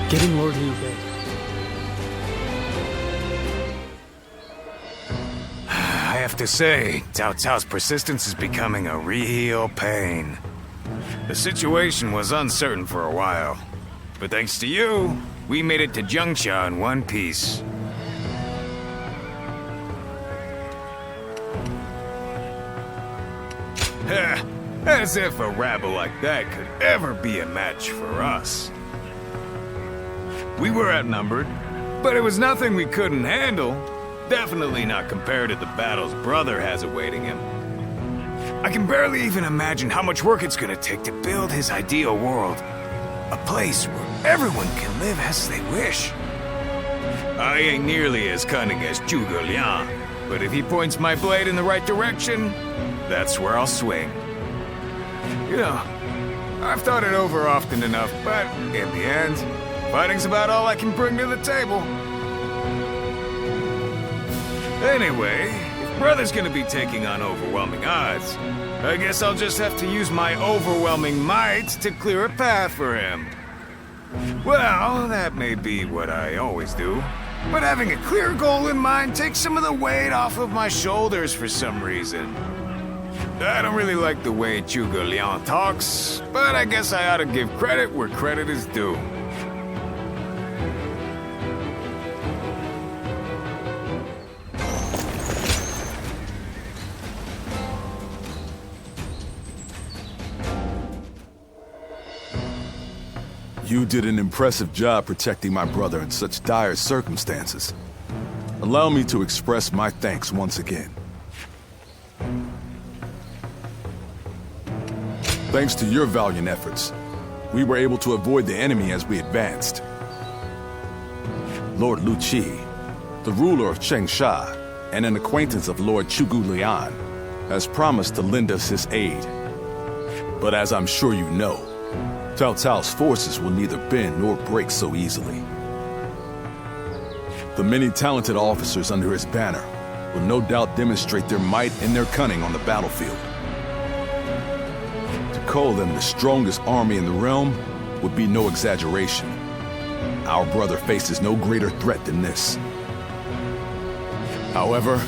Getting Lord Liu Bei. I have to say, Cao Cao's persistence is becoming a real pain. The situation was uncertain for a while, but thanks to you, we made it to Jiangxia in one piece. As if a rabble like that could ever be a match for us. We were outnumbered, but it was nothing we couldn't handle. Definitely not compared to the battles Brother has awaiting him. I can barely even imagine how much work it's gonna take to build his ideal world. A place where everyone can live as they wish. I ain't nearly as cunning as Zhuge Liang, but if he points my blade in the right direction, that's where I'll swing. You know, I've thought it over often enough, but in the end, fighting's about all I can bring to the table. Anyway, if Brother's gonna be taking on overwhelming odds, I guess I'll just have to use my overwhelming might to clear a path for him. Well, that may be what I always do, but having a clear goal in mind takes some of the weight off of my shoulders for some reason. I don't really like the way Zhuge Liang talks, but I guess I ought to give credit where credit is due. You did an impressive job protecting my brother in such dire circumstances. Allow me to express my thanks once again. Thanks to your valiant efforts, we were able to avoid the enemy as we advanced. Lord Lu Qi, the ruler of Chengsha, and an acquaintance of Lord Zhuge Liang, has promised to lend us his aid. But as I'm sure you know, Cao Cao's forces will neither bend nor break so easily. The many talented officers under his banner will no doubt demonstrate their might and their cunning on the battlefield. To call them the strongest army in the realm would be no exaggeration. Our brother faces no greater threat than this. However,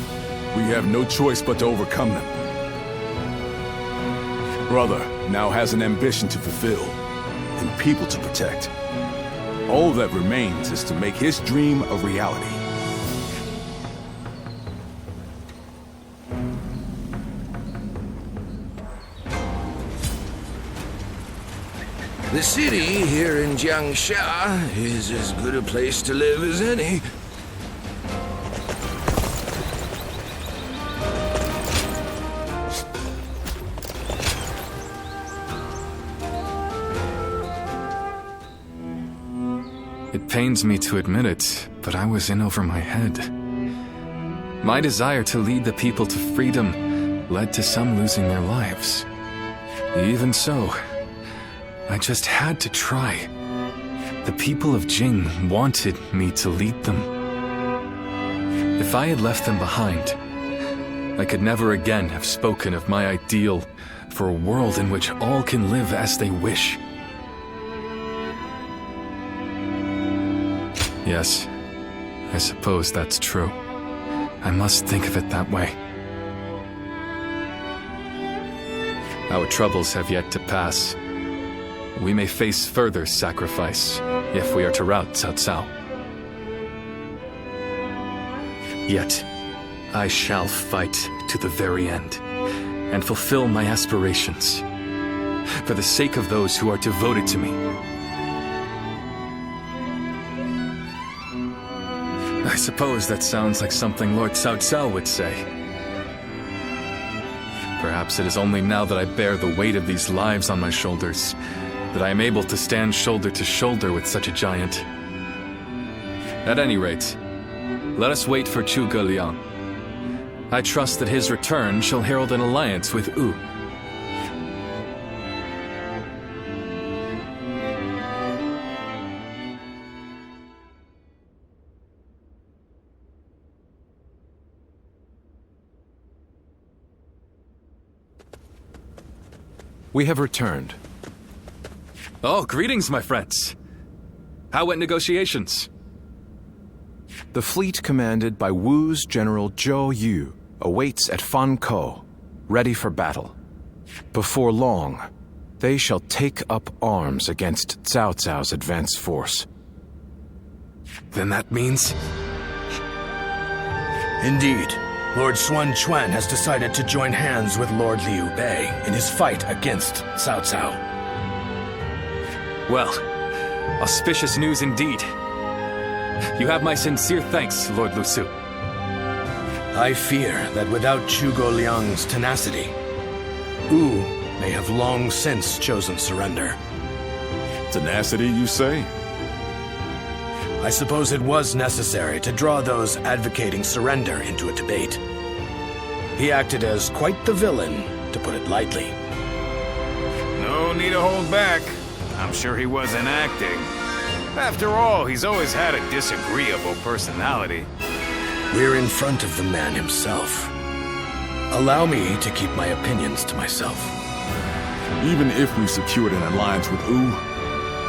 we have no choice but to overcome them. Brother now has an ambition to fulfill, and people to protect. All that remains is to make his dream a reality. The city here in Jiangxia is as good a place to live as any. It pains me to admit it, but I was in over my head. My desire to lead the people to freedom led to some losing their lives. Even so, I just had to try. The people of Jing wanted me to lead them. If I had left them behind, I could never again have spoken of my ideal for a world in which all can live as they wish. Yes, I suppose that's true. I must think of it that way. Our troubles have yet to pass. We may face further sacrifice if we are to rout Cao Cao. Yet, I shall fight to the very end and fulfill my aspirations for the sake of those who are devoted to me. I suppose that sounds like something Lord Cao Cao would say. Perhaps it is only now that I bear the weight of these lives on my shoulders that I am able to stand shoulder to shoulder with such a giant. At any rate, let us wait for Zhuge Liang. I trust that his return shall herald an alliance with Wu. We have returned. Oh, greetings, my friends. How went negotiations? The fleet commanded by Wu's General Zhou Yu awaits at Fan Ko, ready for battle. Before long, they shall take up arms against Cao Cao's advance force. Then that means... Indeed, Lord Xuan Chuan has decided to join hands with Lord Liu Bei in his fight against Cao Cao. Well, auspicious news indeed. You have my sincere thanks, Lord Lu Su. I fear that without Zhuge Liang's tenacity, Wu may have long since chosen surrender. Tenacity, you say? I suppose it was necessary to draw those advocating surrender into a debate. He acted as quite the villain, to put it lightly. No need to hold back. I'm sure he wasn't acting. After all, he's always had a disagreeable personality. We're in front of the man himself. Allow me to keep my opinions to myself. Even if we secured an alliance with Wu,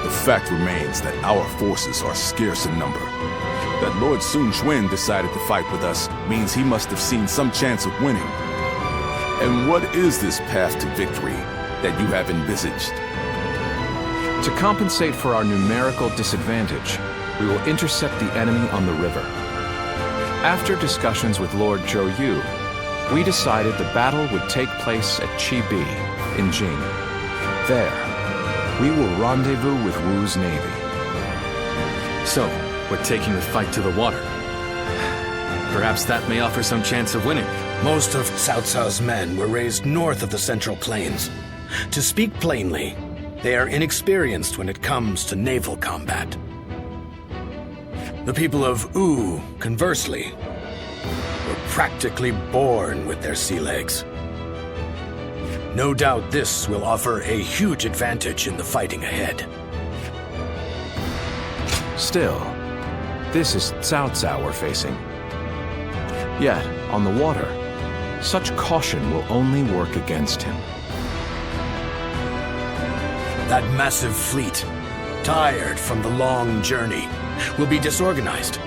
the fact remains that our forces are scarce in number. That Lord Sun Quan decided to fight with us means he must have seen some chance of winning. And what is this path to victory that you have envisaged? To compensate for our numerical disadvantage, we will intercept the enemy on the river. After discussions with Lord Zhou Yu, we decided the battle would take place at Chibi, in Jing. There, we will rendezvous with Wu's navy. So, we're taking the fight to the water. Perhaps that may offer some chance of winning. Most of Cao Cao's men were raised north of the Central Plains. To speak plainly, they are inexperienced when it comes to naval combat. The people of Wu, conversely, were practically born with their sea legs. No doubt this will offer a huge advantage in the fighting ahead. Still, this is Cao Cao we're facing. Yet, on the water, such caution will only work against him. That massive fleet, tired from the long journey, will be disorganized.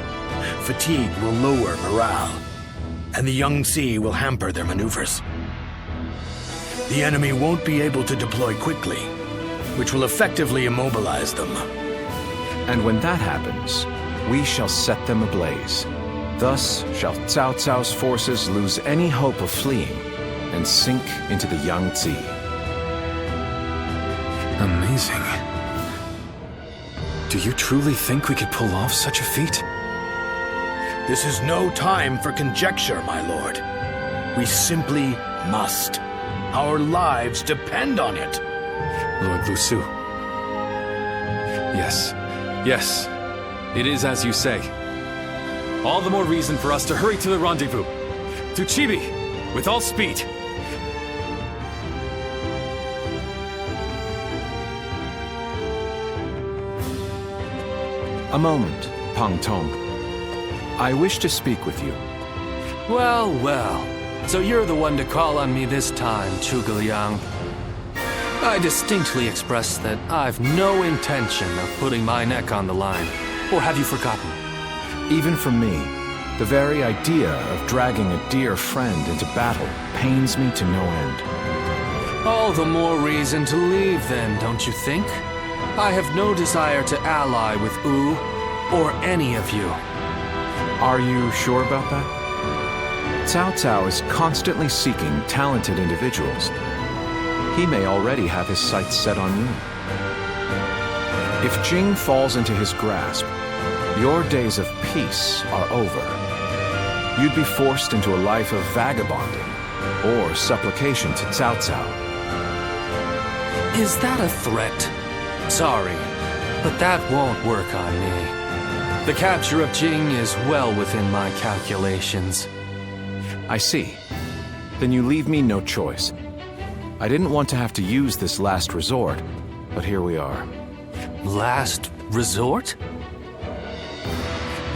Fatigue will lower morale, and the Yangtze will hamper their maneuvers. The enemy won't be able to deploy quickly, which will effectively immobilize them. And when that happens, we shall set them ablaze. Thus shall Cao Cao's forces lose any hope of fleeing and sink into the Yangtze. Amazing. Do you truly think we could pull off such a feat? This is no time for conjecture, my lord. We simply must. Our lives depend on it. Lord Lu Su. Yes, it is as you say. All the more reason for us to hurry to the rendezvous. To Chibi, with all speed. A moment, Pang Tong. I wish to speak with you. Well, well. So you're the one to call on me this time, Zhuge Liang. I distinctly expressed that I've no intention of putting my neck on the line. Or have you forgotten? Even for me, the very idea of dragging a dear friend into battle pains me to no end. All the more reason to leave then, don't you think? I have no desire to ally with Wu or any of you. Are you sure about that? Cao Cao is constantly seeking talented individuals. He may already have his sights set on you. If Jing falls into his grasp, your days of peace are over. You'd be forced into a life of vagabonding or supplication to Cao Cao. Is that a threat? Sorry, but that won't work on me. The capture of Jing is well within my calculations. I see. Then you leave me no choice. I didn't want to have to use this last resort, but here we are. Last resort?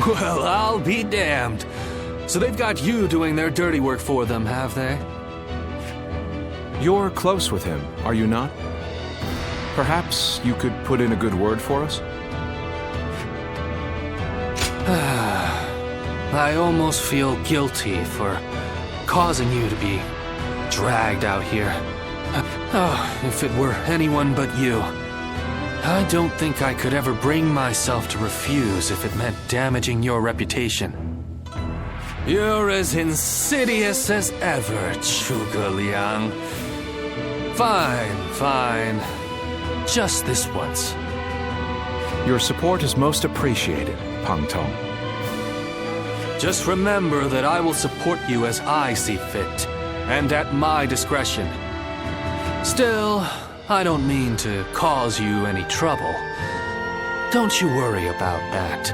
Well, I'll be damned. So they've got you doing their dirty work for them, have they? You're close with him, are you not? Perhaps you could put in a good word for us? I almost feel guilty for causing you to be dragged out here. Oh, if it were anyone but you. I don't think I could ever bring myself to refuse if it meant damaging your reputation. You're as insidious as ever, Zhuge Liang. Fine. Just this once. Your support is most appreciated, Pang Tong. Just remember that I will support you as I see fit, and at my discretion. Still, I don't mean to cause you any trouble. Don't you worry about that.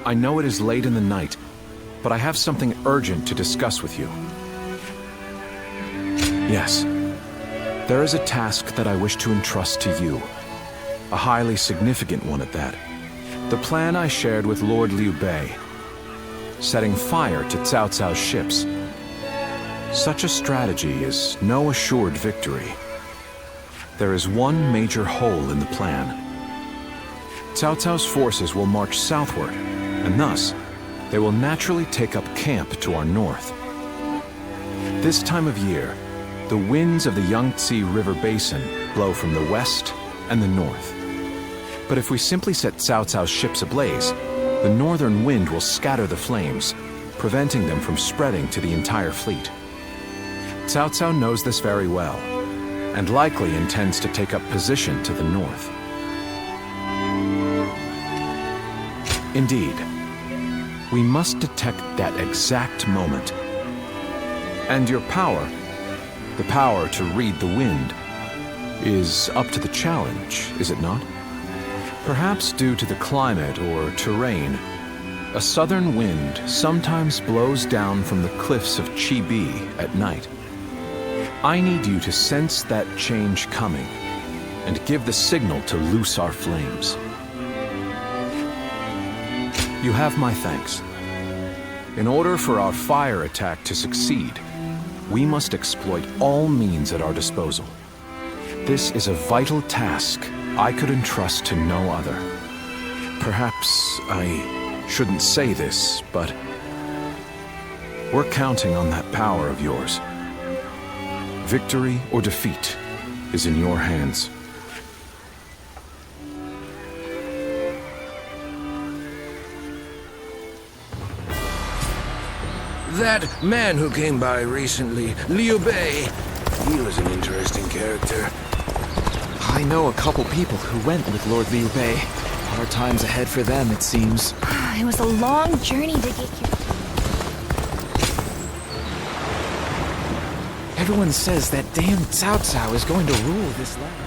I know it is late in the night, but I have something urgent to discuss with you. Yes, there is a task that I wish to entrust to you. A highly significant one at that. The plan I shared with Lord Liu Bei. Setting fire to Cao Cao's ships. Such a strategy is no assured victory. There is one major hole in the plan. Cao Cao's forces will march southward, and thus, they will naturally take up camp to our north. This time of year, the winds of the Yangtze River Basin blow from the west and the north. But if we simply set Cao Cao's ships ablaze, the northern wind will scatter the flames, preventing them from spreading to the entire fleet. Cao Cao knows this very well, and likely intends to take up position to the north. Indeed, we must detect that exact moment. And your power, the power to read the wind, is up to the challenge, is it not? Perhaps due to the climate or terrain, a southern wind sometimes blows down from the cliffs of Chibi at night. I need you to sense that change coming and give the signal to loose our flames. You have my thanks. In order for our fire attack to succeed, we must exploit all means at our disposal. This is a vital task I could entrust to no other. Perhaps I shouldn't say this, but we're counting on that power of yours. Victory or defeat is in your hands. That man who came by recently, Liu Bei, he was an interesting character. I know a couple people who went with Lord Liu Bei. Hard times ahead for them, it seems. It was a long journey to get here. Everyone says that damn Cao Cao is going to rule this land.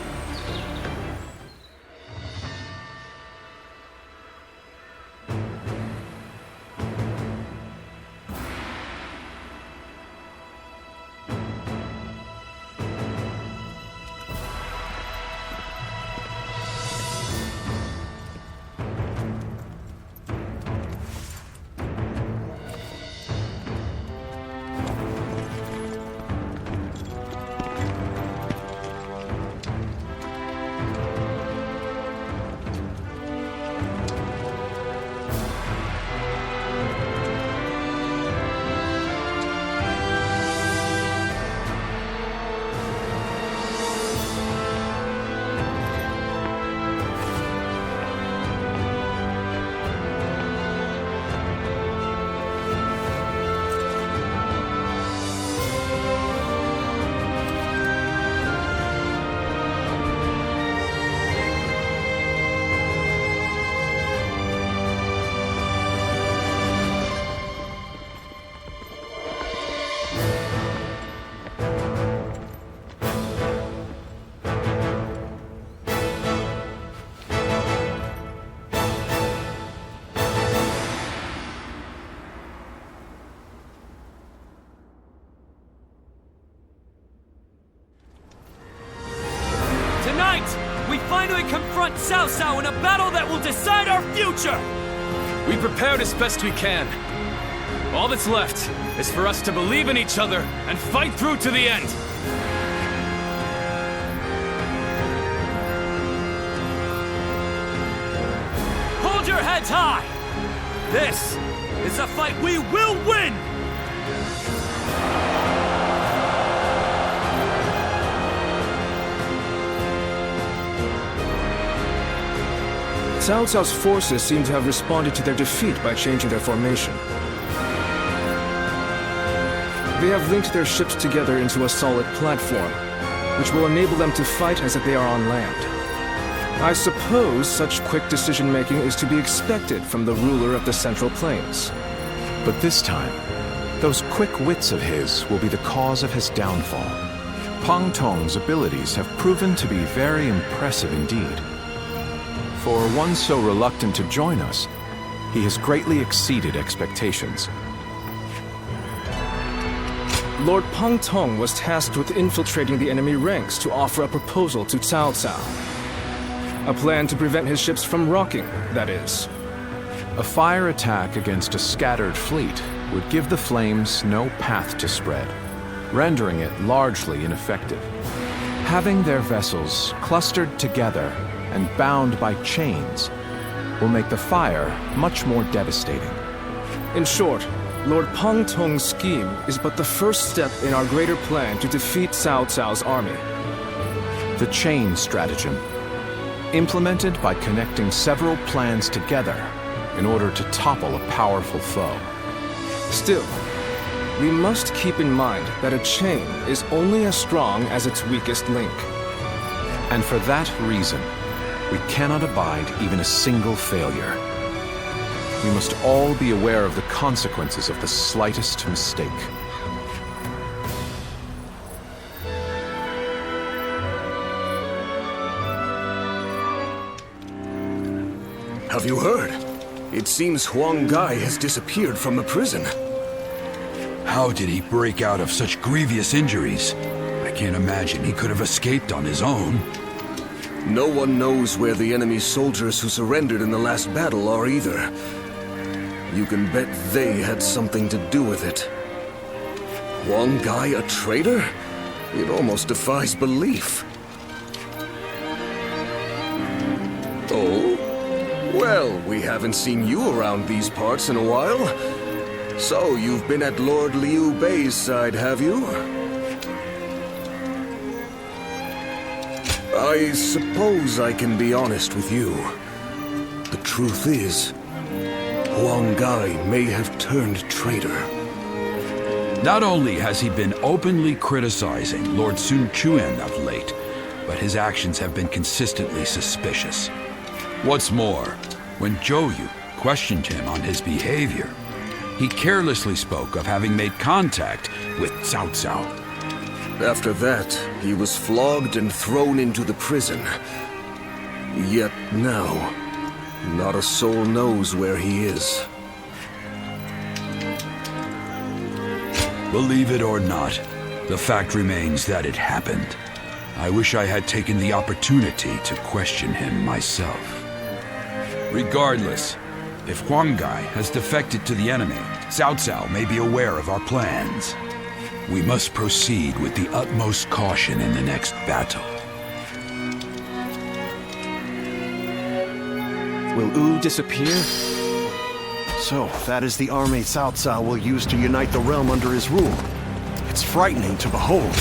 Tonight, we finally confront Cao Cao in a battle that will decide our future! We prepared as best we can. All that's left is for us to believe in each other and fight through to the end. Hold your heads high! This is a fight we will win! Cao Cao's forces seem to have responded to their defeat by changing their formation. They have linked their ships together into a solid platform, which will enable them to fight as if they are on land. I suppose such quick decision-making is to be expected from the ruler of the Central Plains. But this time, those quick wits of his will be the cause of his downfall. Pang Tong's abilities have proven to be very impressive indeed. For one so reluctant to join us, he has greatly exceeded expectations. Lord Pang Tong was tasked with infiltrating the enemy ranks to offer a proposal to Cao Cao. A plan to prevent his ships from rocking, that is. A fire attack against a scattered fleet would give the flames no path to spread, rendering it largely ineffective. Having their vessels clustered together and bound by chains will make the fire much more devastating. In short, Lord Pang Tong's scheme is but the first step in our greater plan to defeat Cao Cao's army. The chain stratagem, implemented by connecting several plans together in order to topple a powerful foe. Still, we must keep in mind that a chain is only as strong as its weakest link. And for that reason, we cannot abide even a single failure. We must all be aware of the consequences of the slightest mistake. Have you heard? It seems Huang Gai has disappeared from the prison. How did he break out of such grievous injuries? I can't imagine he could have escaped on his own. No one knows where the enemy soldiers who surrendered in the last battle are either. You can bet they had something to do with it. Huang Gai a traitor? It almost defies belief. Oh? Well, we haven't seen you around these parts in a while. So, you've been at Lord Liu Bei's side, have you? I suppose I can be honest with you. The truth is, Huang Gai may have turned traitor. Not only has he been openly criticizing Lord Sun Quan of late, but his actions have been consistently suspicious. What's more, when Zhou Yu questioned him on his behavior, he carelessly spoke of having made contact with Cao Cao. After that, he was flogged and thrown into the prison. Yet now, not a soul knows where he is. Believe it or not, the fact remains that it happened. I wish I had taken the opportunity to question him myself. Regardless, if Huang Gai has defected to the enemy, Cao Cao may be aware of our plans. We must proceed with the utmost caution in the next battle. Will Wu disappear? So, that is the army Cao Cao will use to unite the realm under his rule. It's frightening to behold.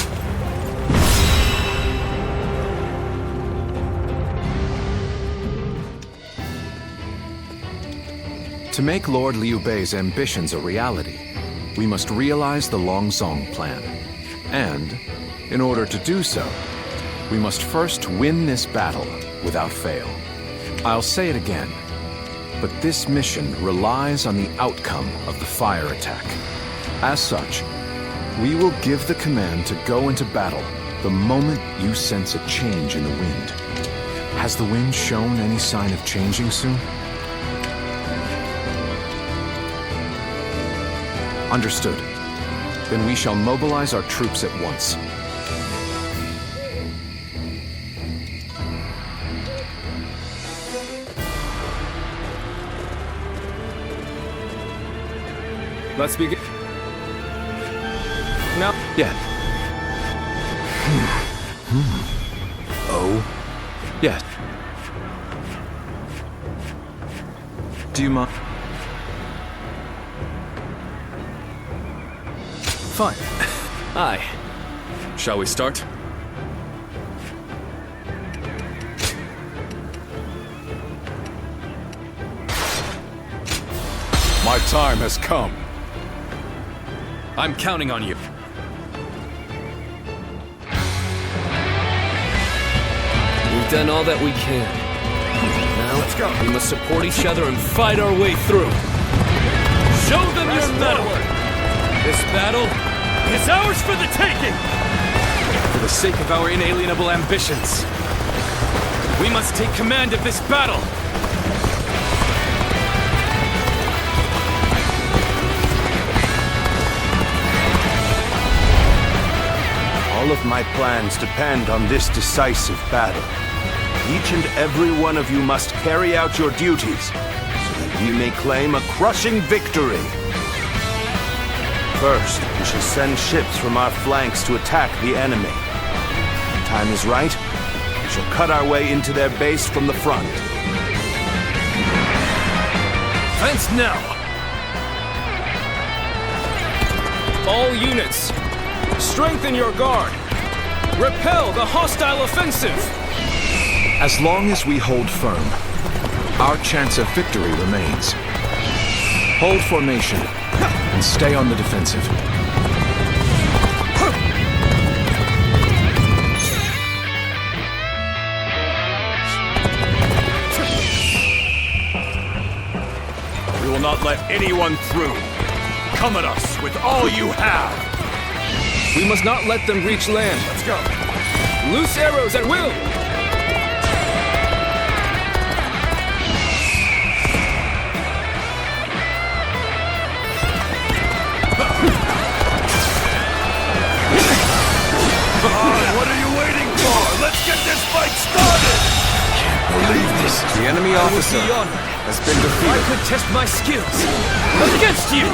To make Lord Liu Bei's ambitions a reality, we must realize the Longzong plan. And, in order to do so, we must first win this battle without fail. I'll say it again, but this mission relies on the outcome of the fire attack. As such, we will give the command to go into battle the moment you sense a change in the wind. Has the wind shown any sign of changing soon? Understood. Then we shall mobilize our troops at once. Let's begin. Now. Yeah. Oh? Yes. Do you mind? Fine. Aye. Shall we start? My time has come. I'm counting on you. We've done all that we can. Now, let's go. We must support each other and fight our way through. Show them your mettle! This battle is ours for the taking! For the sake of our inalienable ambitions, we must take command of this battle! All of my plans depend on this decisive battle. Each and every one of you must carry out your duties, so that we may claim a crushing victory. First, we shall send ships from our flanks to attack the enemy. When the time is right, we shall cut our way into their base from the front. Fence now! All units, strengthen your guard! Repel the hostile offensive! As long as we hold firm, our chance of victory remains. Hold formation and stay on the defensive. We will not let anyone through. Come at us with all you have. We must not let them reach land. Let's go. Loose arrows at will! What are you waiting for? Let's get this fight started! Can't believe this. The enemy officer has been defeated. I could test my skills against you!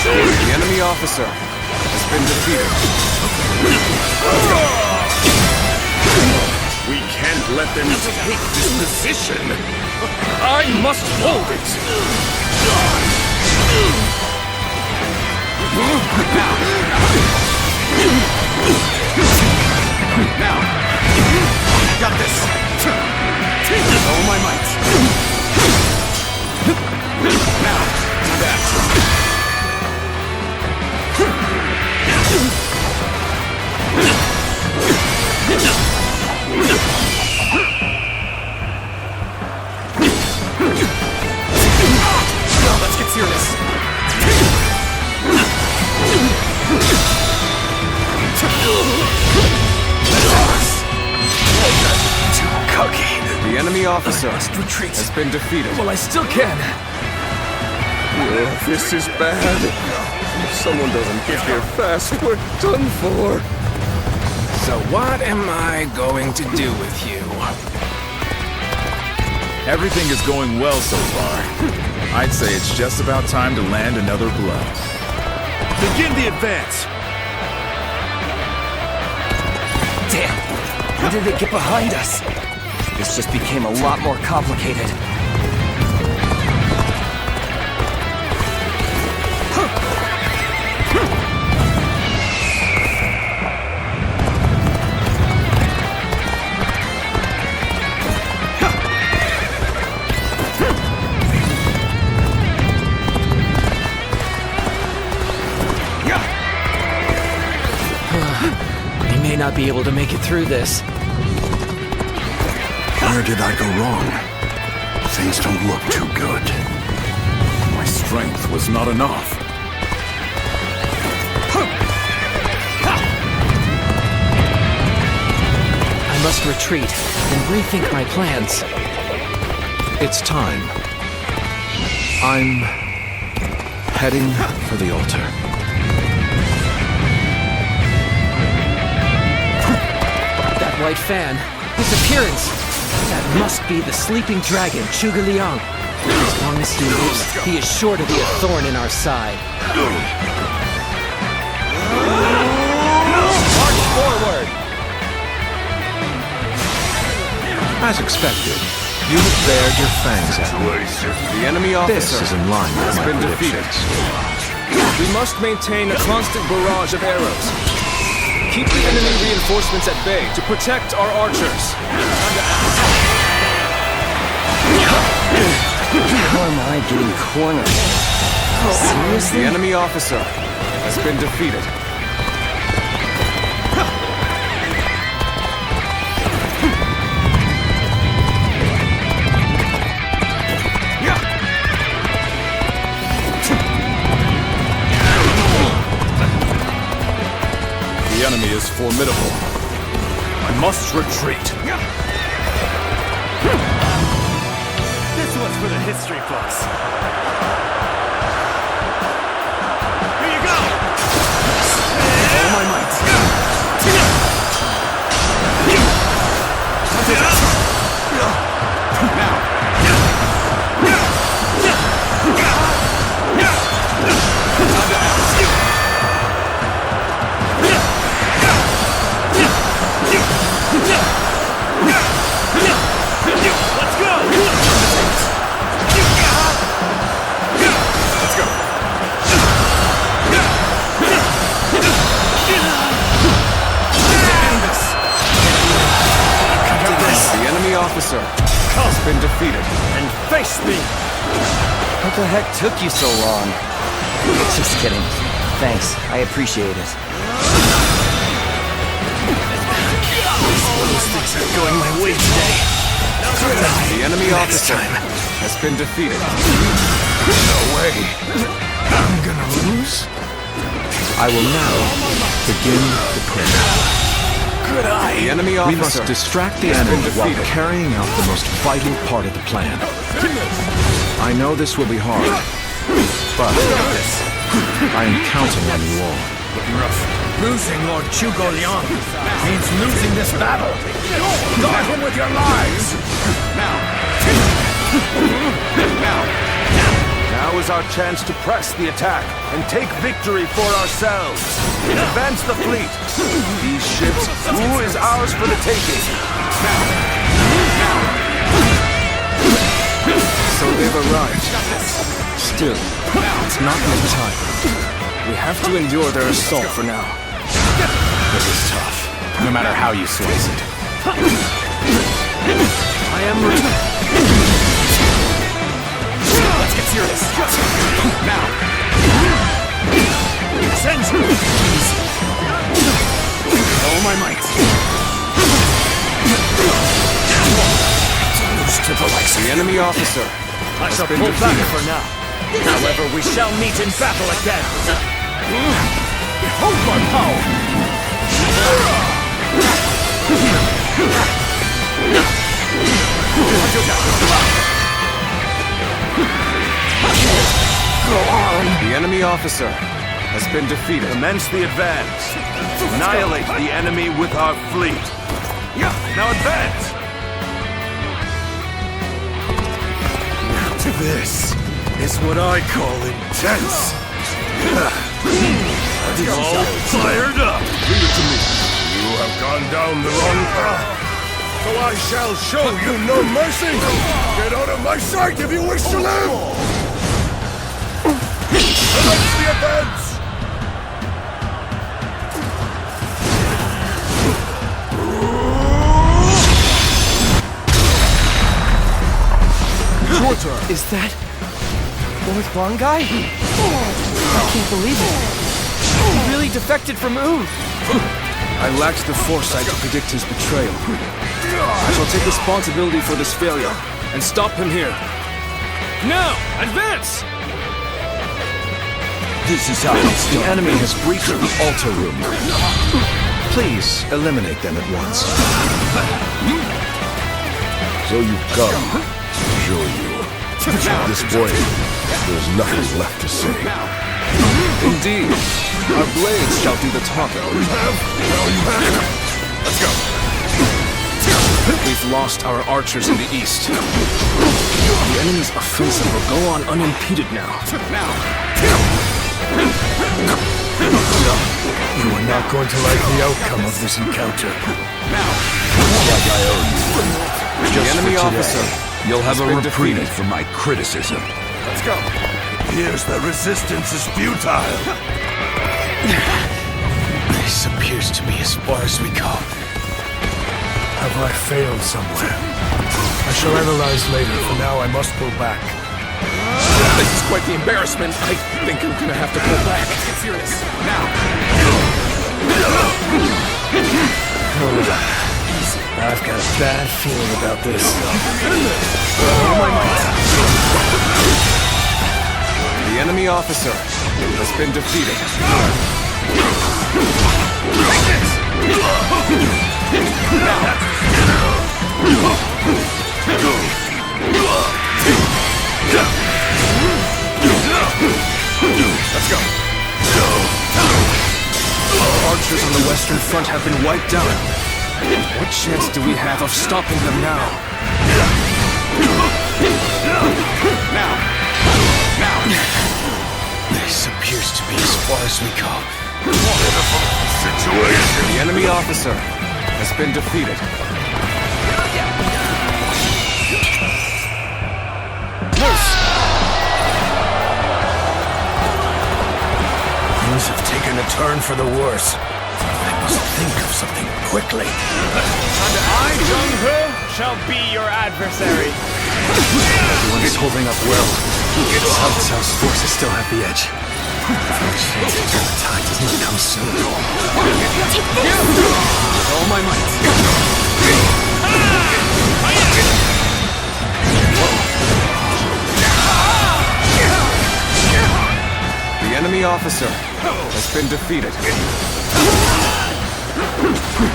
The enemy officer has been defeated. We can't let them take this position. I must hold it! Now, got this. All my might. Now, that. Let's get serious. Too cocky. The enemy officer has been defeated. Well, I still can. This is bad. If someone doesn't get here fast, we're done for. So what am I going to do with you? Everything is going well so far. I'd say it's just about time to land another blow. Begin the advance! Damn! How did they get behind us? This just became a lot more complicated. We may not be able to make it through this. Where did I go wrong? Things don't look too good. My strength was not enough. I must retreat and rethink my plans. It's time. I'm heading for the altar. That white fan, Disappearance! That must be the sleeping dragon, Zhuge Liang. As long as he lives, he is sure to be a thorn in our side. March forward! As expected, you have bared your fangs at me. The enemy officer This is in line with has my been predictions. We must maintain a constant barrage of arrows. Keep the enemy reinforcements at bay to protect our archers. How am I getting cornered? Seriously? The enemy officer has been defeated. The enemy is formidable. I must retreat. This one's for the history books. Here you go! All my might. Officer has been defeated. And face me! What the heck took you so long? Just kidding. Thanks, I appreciate it. Those things are going my way today. The enemy officer has been defeated. No way. I'm gonna lose? I will now begin the prayer. Good eye. The enemy We officer must distract the enemy while carrying out the most vital part of the plan. I know this will be hard, but I am counting on you all. Losing Lord Zhuge Liang means losing this battle. Guard him with your lives. Now is our chance to press the attack and take victory for ourselves. Advance the fleet. These ships, who is ours for the taking? So they've arrived. Still, it's not yet time. We have to endure their assault for now. This is tough, no matter how you slice it. I am ready. Let's get serious. Now. Send all my might. The enemy officer. I shall pull back for now. However, we shall meet in battle again. Behold my power! The enemy officer has been defeated. Commence the advance. Annihilate the enemy with our fleet. Now advance! This is what I call intense. All fired up! Leave it to me. You have gone down the wrong path. So I shall show you no mercy. Get out of my sight if you wish to live. Commence the advance. Your turn. Is that Lord Huangai? I can't believe it. He really defected from Wu. I lacked the foresight to predict his betrayal. I shall take responsibility for this failure and stop him here. Now, advance! This is how it's The done. enemy has breached the altar room. Please eliminate them at once. So you've come to show you. At this point, there's nothing left to say. Indeed, our blades shall do the talking. Let's go. We've lost our archers in the east. The enemy's offensive will go on unimpeded now. You are not going to like the outcome of this encounter. Like I owe you. The enemy officer. You'll have a been reprieve defeated. for my criticism. Let's go. Here's the resistance is futile. This appears to be as far as we go. Have I failed somewhere? I shall analyze later. For now, I must go back. This is quite the embarrassment. I think I'm gonna have to pull back. Get serious. Now. I've got a bad feeling about this. The enemy officer has been defeated. Let's go. Archers on the Western Front have been wiped out. What chance do we have of stopping them now? Now. This appears to be as far as we go. Situation. The enemy officer has been defeated. Things have taken a turn for the worse. I must think of something quickly. And I, Jung-Ho, shall be your adversary. Everyone is holding up well. Cao Cao's forces still have the edge. The chance to turn the tide doesn't come soon. With all my might. The enemy officer has been defeated.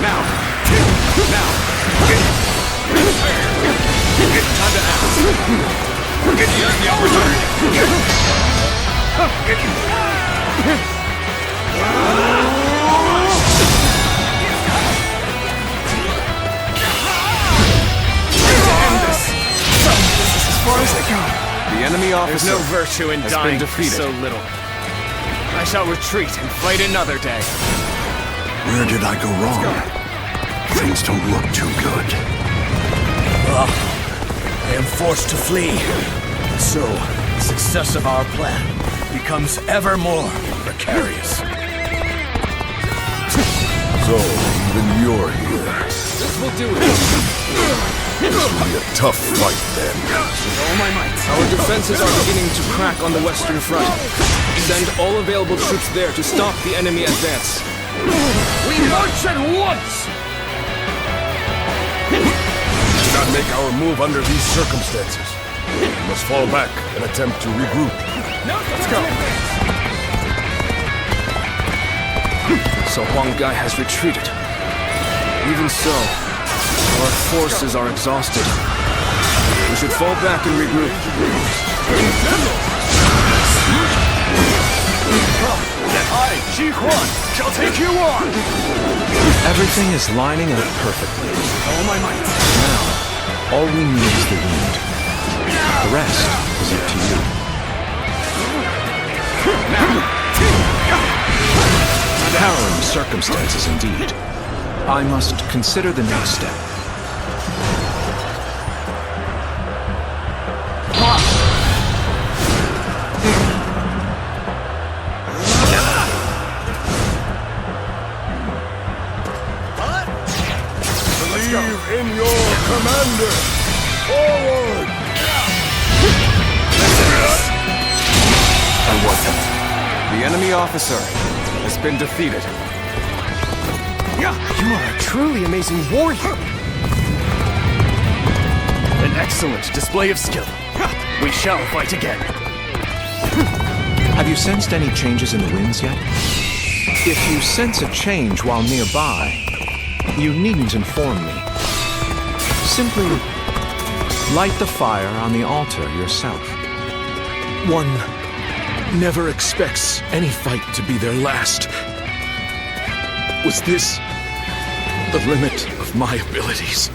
Now. Time to act. Here's the opportunity. As far as I go. The enemy officer There's no virtue in has dying been for defeated. so little. I shall retreat and fight another day. Where did I go wrong? Things don't look too good. I am forced to flee. So, the success of our plan becomes ever more precarious. So, even you're here. This will do it. This will be a tough fight then. With all my might. Our defenses are beginning to crack on the Western Front. Send all available troops there to stop the enemy advance. We march at once! We cannot make our move under these circumstances. We must fall back and attempt to regroup. Let's go. So Huang Gai has retreated. Even so, our forces are exhausted. We should fall back and regroup. I, Ji Huan, shall take you on! Everything is lining up perfectly. All my might. Now, all we need is the wind. The rest is up to you. Harrowing circumstances indeed. I must consider the next step. Believe in your commander! Forward! I wasn't. The enemy officer has been defeated. You are a truly amazing warrior. An excellent display of skill. We shall fight again. Have you sensed any changes in the winds yet? If you sense a change while nearby, you needn't inform me. Simply light the fire on the altar yourself. One never expects any fight to be their last. Was this the limit of my abilities?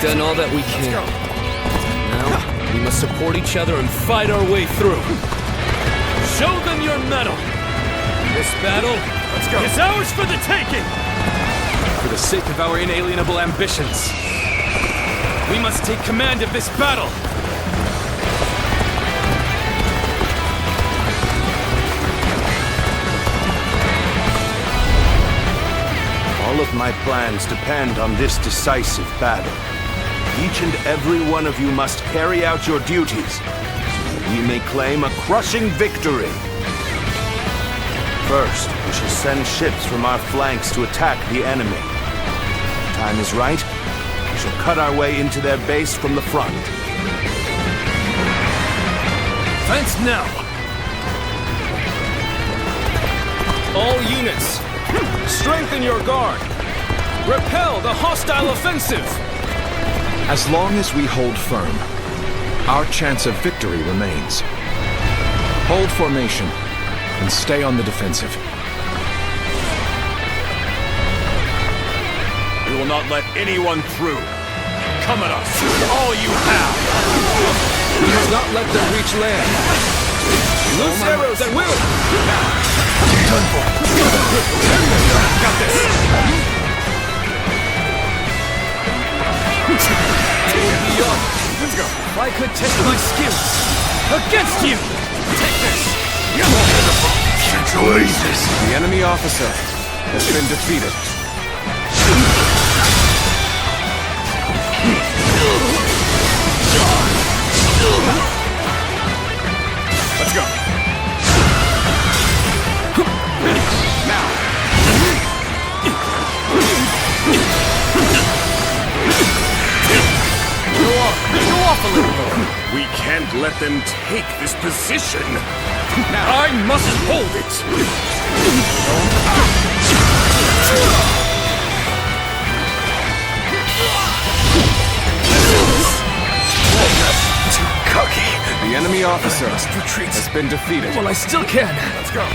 done all that we can. Now, we must support each other and fight our way through. Show them your mettle! This battle is ours for the taking! For the sake of our inalienable ambitions, We must take command of this battle! All of my plans depend on this decisive battle. Each and every one of you must carry out your duties, so that we may claim a crushing victory. First, we shall send ships from our flanks to attack the enemy. When the time is right, we shall cut our way into their base from the front. Fence now! All units, strengthen your guard. Repel the hostile offensive. As long as we hold firm, our chance of victory remains. Hold formation and stay on the defensive. We will not let anyone through. Come at us, all you have! We must not let them reach land. Loose arrows at will! Done for! Got this! Let's go! If I could test my skills against you! Take this! The enemy officer has been defeated. Let's go! Now! Go off a little more! We can't let them take this position! Now I must hold it! Too cocky. The enemy officer has been defeated. Well, I still can. Let's go!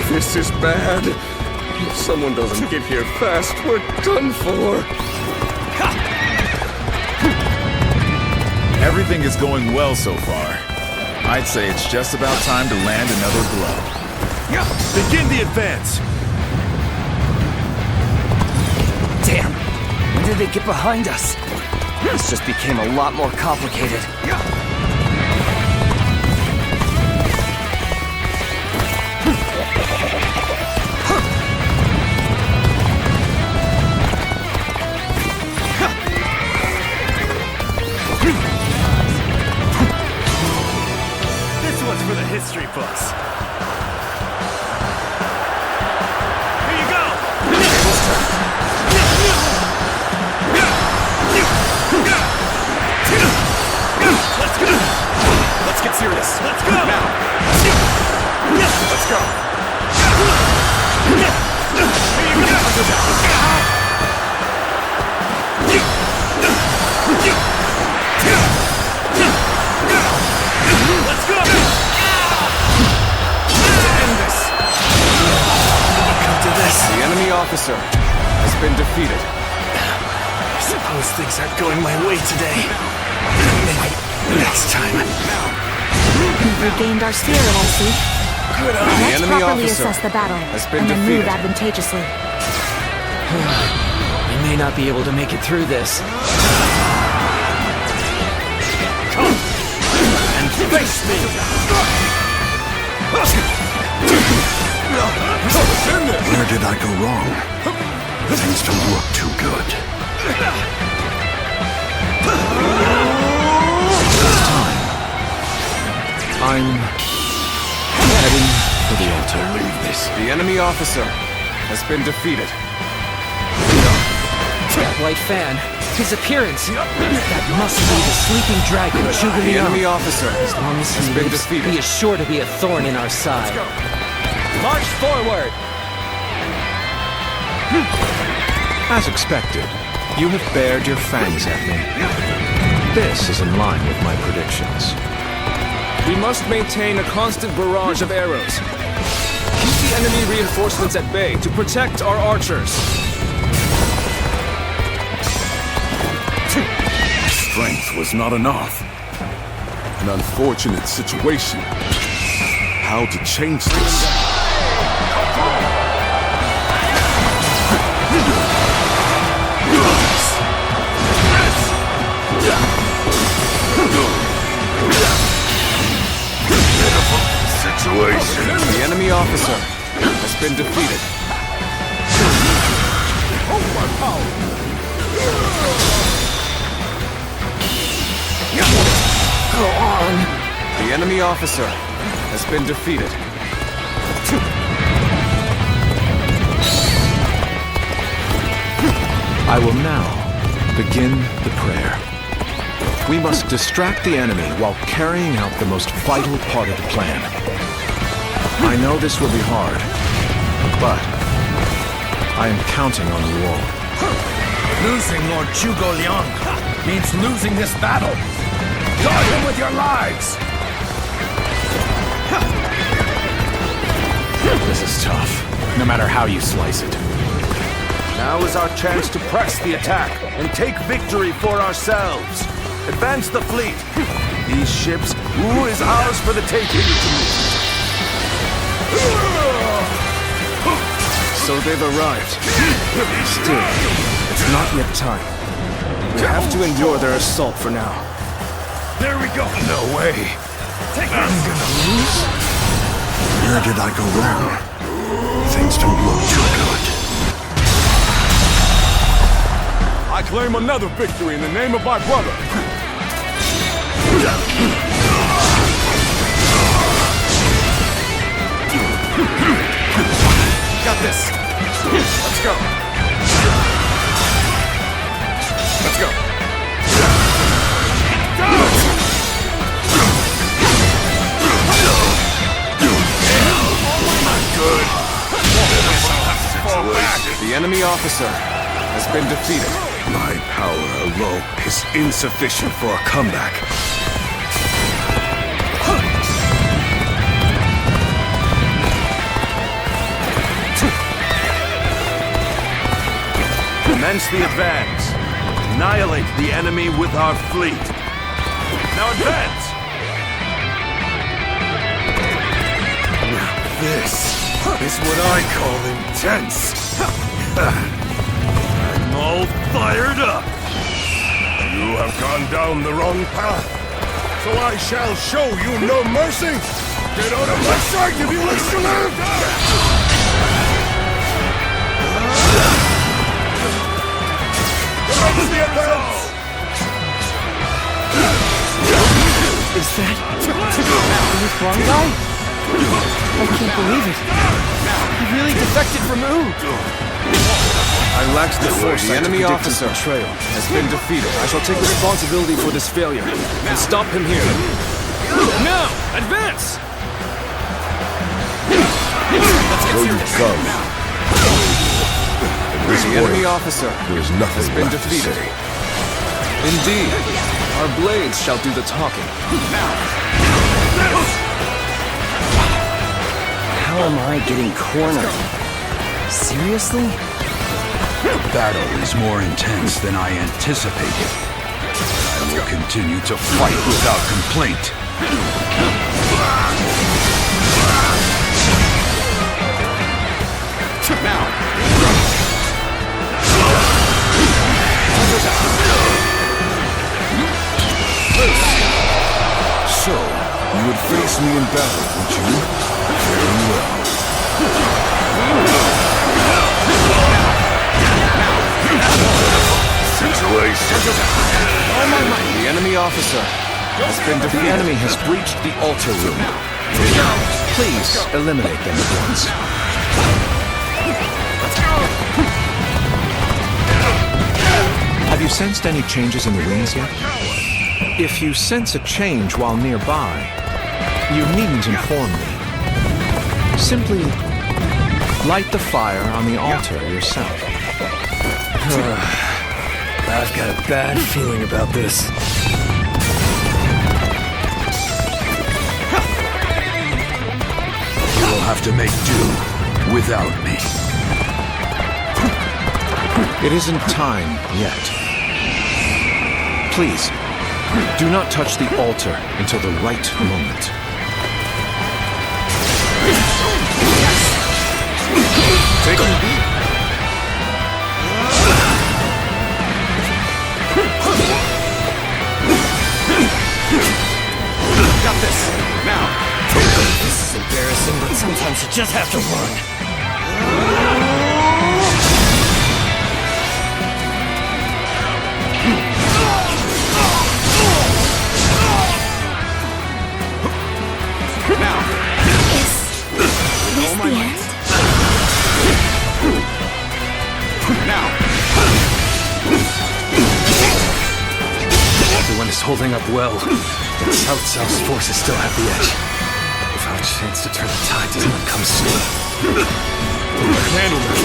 This is bad. If someone doesn't get here fast, we're done for. Everything is going well so far. I'd say it's just about time to land another blow. Begin the advance! Damn! When did they get behind us? This just became a lot more complicated. This one's for the history books. Here you go! Let's go! Let's get serious. Let's go! Now! Let's go! Let's go! The enemy officer has been defeated. I suppose things aren't going my way today. Maybe next time. We've regained our spirit, I see. The Let's enemy properly officer assess the battle has been and then move defeated. advantageously. We may not be able to make it through this. And face me! Where did I go wrong? Things don't look too good. I'm heading for the altar. Leave this. The enemy officer has been defeated. That white fan. His appearance. That must be the sleeping dragon, Zhuge The Liang. enemy officer As long as he has been lives, defeated. he is sure to be a thorn in our side. March forward! As expected, you have bared your fangs at me. This is in line with my predictions. We must maintain a constant barrage of arrows. Keep the enemy reinforcements at bay to protect our archers. Strength was not enough. An unfortunate situation. How to change this? Situation. The enemy officer has been defeated. Go on. The enemy officer has been defeated. I will now begin the prayer. We must distract the enemy while carrying out the most vital part of the plan. I know this will be hard, but I am counting on you all. Losing Lord Zhuge Liang means losing this battle. Guard him with your lives! This is tough, no matter how you slice it. Now is our chance to press the attack and take victory for ourselves. Advance the fleet. These ships, is ours for the taking. So they've arrived. Still, it's not yet time. We have to endure their assault for now. There we go. No way. I'm gonna lose. Where did I go wrong? Things don't look too good. I claim another victory in the name of my brother. Got this. Let's go. Let's go. Good. The enemy officer has been defeated. My power alone is insufficient for a comeback. Commence the advance. Annihilate the enemy with our fleet. Now advance! Now this is what I call intense. I'm all fired up. You have gone down the wrong path, so I shall show you no mercy. Get out of my sight if you wish to live! The advance! Is that the wrong guy? I can't believe it. He really defected from Wu. I lacked the foresight. The enemy officer betrayal has been defeated. I shall take responsibility for this failure and stop him here. Now, advance! Let's get serious. Come. The enemy officer There's nothing has been left to defeated. say. Indeed, our blades shall do the talking. How am I getting cornered? Seriously? The battle is more intense than I anticipated. I will continue to fight without complaint. So, you would face me in battle, would you? Very well. Situation. The enemy officer has been defeated. The enemy has breached the altar room. Please eliminate them at once. Have you sensed any changes in the winds yet? If you sense a change while nearby, you needn't inform me. Simply light the fire on the altar yourself. I've got a bad feeling about this. You will have to make do without me. It isn't time yet. Please, do not touch the altar until the right moment. Take it. Got this. Now. This is embarrassing, but sometimes you just have to run. Now. Is this the end? Now. Everyone is holding up well. But Cao Cao's forces still have the edge. If our chance to turn the tide does not come soon. Handle that.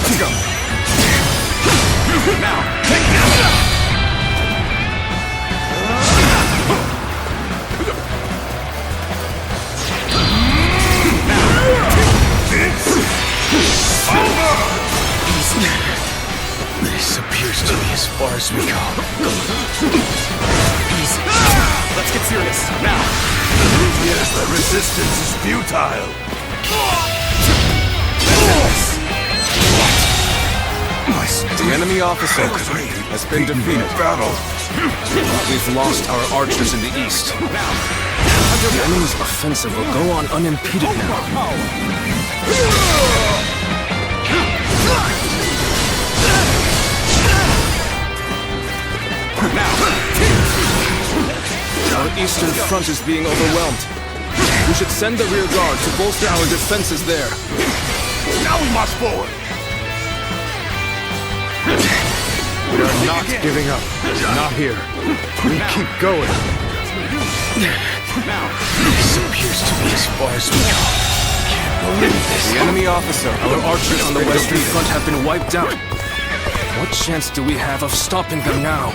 Let's go. Now. This appears to be as far as we go. Easy. Let's get serious. Now. Yes, the resistance is futile. The enemy officer has been defeated. Battle. We've lost our archers in the east. The enemy's offensive will go on unimpeded now. Our eastern front is being overwhelmed. We should send the rear guard to bolster our defenses there. Now we march forward. We are not giving up. Not here. We keep going. This appears to be as far as we go. Can't believe this. The enemy officer, our archers on the western front have been wiped out. What chance do we have of stopping them now?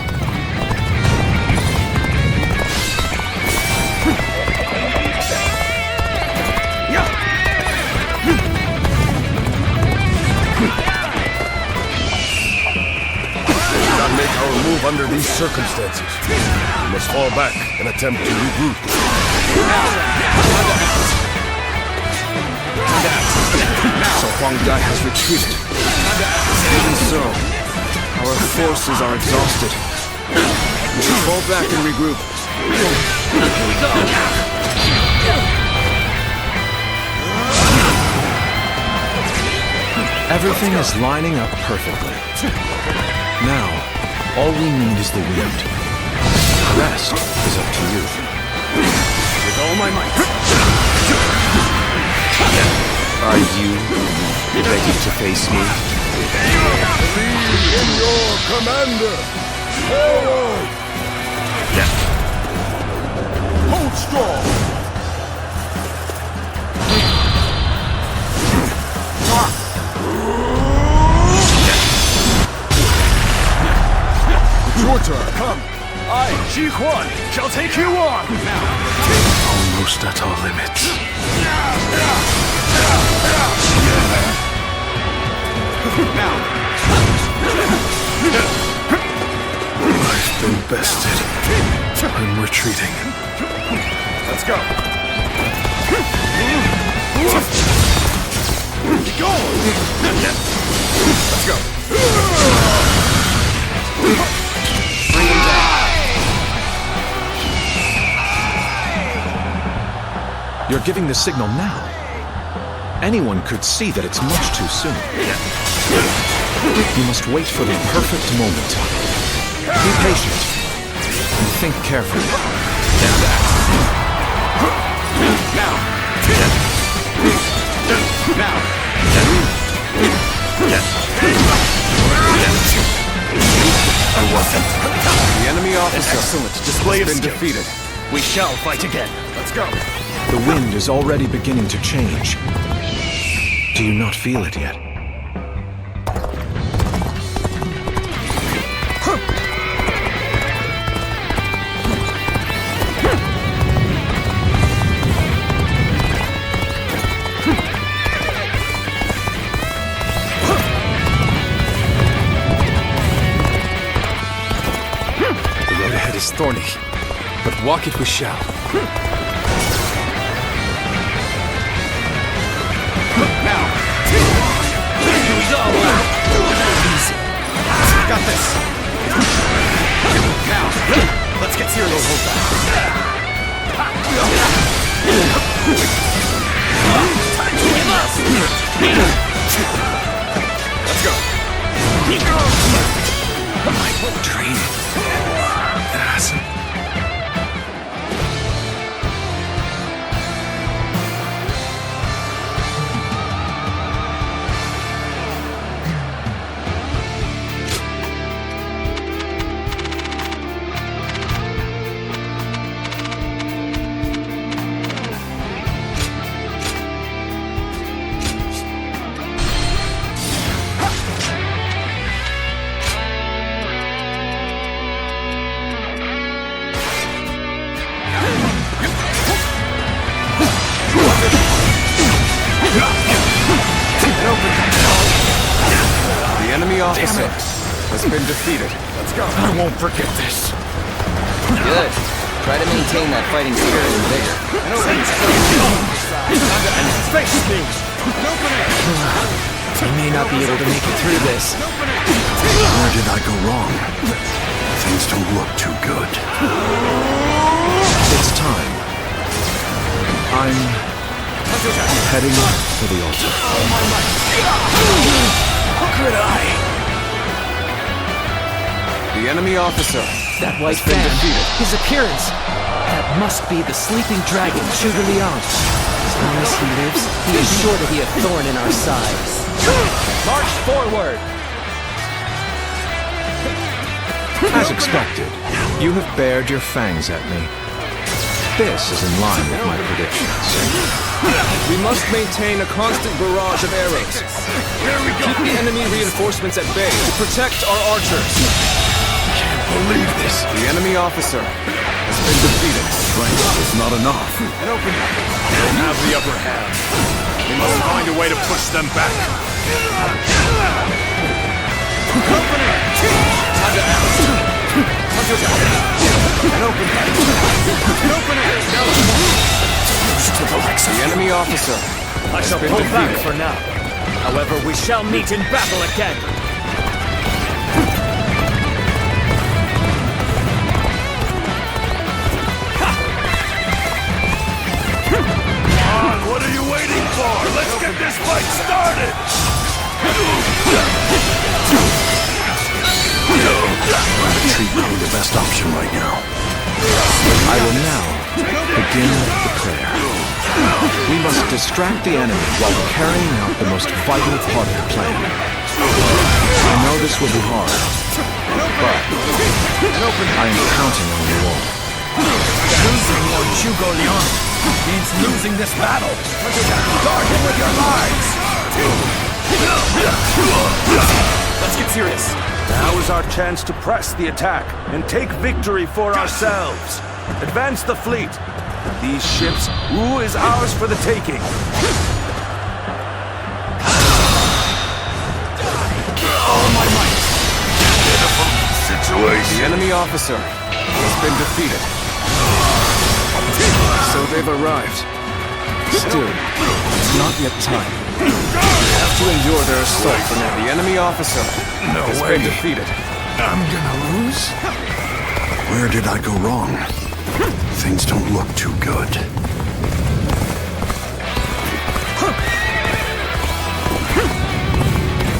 Make our move under these circumstances. We must fall back and attempt to regroup. So Huang Gai has retreated. Even so, our forces are exhausted. We should fall back and regroup. Here we go. Everything is lining up perfectly. Now, all we need is the wind. The rest is up to you. With all my might. Are you ready to face me? Believe in your commander! Forward! Hold strong! Your turn. Come. I, Ji Huan, shall take you on. Now. Almost at our limits. Now. I've been bested. I'm retreating. Let's go. Keep going. Let's go. Bring him down. You're giving the signal now. Anyone could see that it's much too soon. You must wait for the perfect moment. Be patient and think carefully. Now. Now. wasn't. The enemy officer Excellent display has of been skills. defeated. We shall fight again. Let's go. The wind is already beginning to change. Do you not feel it yet? The road ahead is thorny, but walk it we shall. Now. Here we go. Easy. Got this. Now, let's get serious. Don't hold back. Time to give up. Let's go. Training. Ass. The enemy officer has been defeated. Let's go. I won't forget this. Good. Try to maintain that fighting spirit and vigor. Face things. We may not be able to make it through this. Where did I go wrong? Things don't look too good. It's time. I'm heading for the altar. Could I? The enemy officer. That white has been fan, defeated. his appearance. That must be the sleeping dragon, Zhuge Liang. As long as he lives, he is sure to be a thorn in our sides. March forward! As expected, you have bared your fangs at me. This is in line with my predictions. We must maintain a constant barrage of arrows. Keep the enemy reinforcements at bay to protect our archers. Believe this. The enemy officer has been defeated. Strength is not enough. They have the upper hand. We must find a way to push them back. The enemy officer I shall been pull back defeated. for now. However, we shall meet in battle again. Come on, what are you waiting for? Let's get this fight started! Retreat may be the best option right now. I will now begin the prayer. We must distract the enemy while carrying out the most vital part of the plan. I know this will be hard, but I am counting on you all. Losing Lord Zhuge Liang means losing this battle. Guard him with your lives. Let's get serious. Now is our chance to press the attack and take victory for ourselves. Advance the fleet. These ships, Wu is ours for the taking. All my might. Pitiful situation. The enemy officer has been defeated. So they've arrived. Still, it's not yet time. We have to endure their assault for now. The enemy officer has been defeated. I'm gonna lose? Where did I go wrong? Things don't look too good.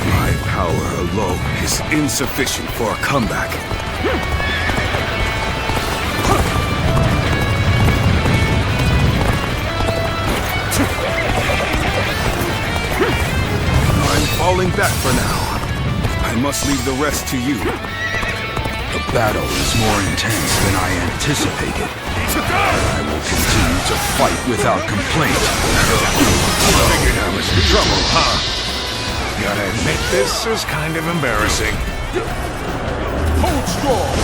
My power alone is insufficient for a comeback. I'm falling back for now. I must leave the rest to you. battle is more intense than I anticipated. I will continue to fight without complaint. Figured I was in trouble, huh? Gotta admit, this is kind of embarrassing. Hold strong!